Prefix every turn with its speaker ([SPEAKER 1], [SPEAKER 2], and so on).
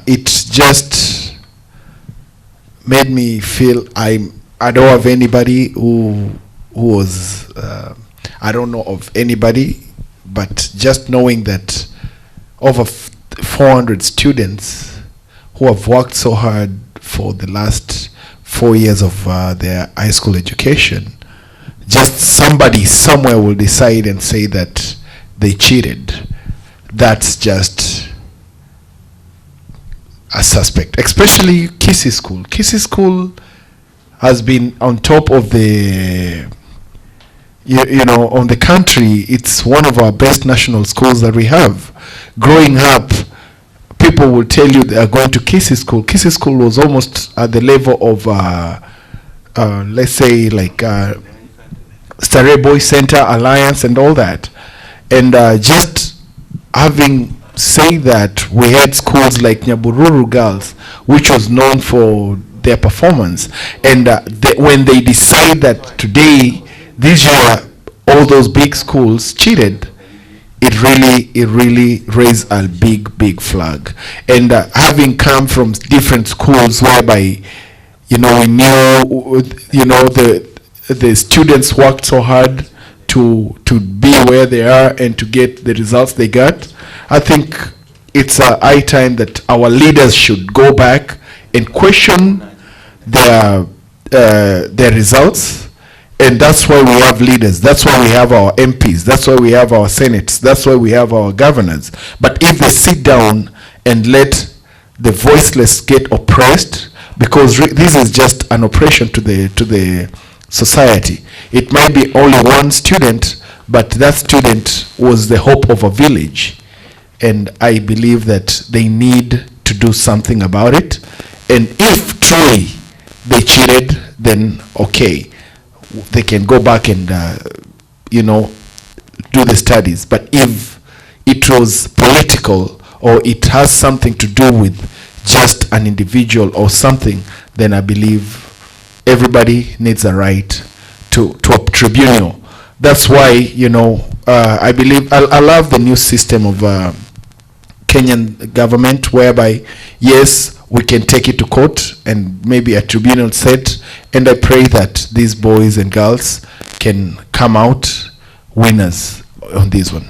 [SPEAKER 1] it just made me feel I don't have anybody who was I don't know of anybody, but just knowing that over 400 students who have worked so hard for the last 4 years of their high school education, just somebody somewhere will decide and say that they cheated. That's just a suspect. Especially Kisii School. Kisii School has been on top of the, you know, on the country. It's one of our best national schools that we have. Growing up, people will tell you they are going to Kisii School. Kisii School was almost at the level of, let's say, like Starehe Boys Center, Alliance, and all that. And just having say that, we had schools like Nyabururu Girls, which was known for their performance. And when they decide that today, this year, all those big schools cheated, it really raised a big flag. And having come from different schools whereby, you know, we knew, you know, the students worked so hard to be where they are and to get the results they got, I think it's a high time that our leaders should go back and question their results. And that's why we have leaders. That's why we have our MPs. That's why we have our senates. That's why we have our governors. But if they sit down and let the voiceless get oppressed, because this is just an oppression to the society. It might be only one student, but that student was the hope of a village. And I believe that they need to do something about it. And if truly they cheated, then okay, they can go back and you know, do the studies. But if it was political or it has something to do with just an individual or something, then I believe everybody needs a right to a tribunal. That's why, you know, I believe I love the new system of Kenyan government, whereby yes, we can take it to court and maybe a tribunal set, and I pray that these boys and girls can come out winners on this one.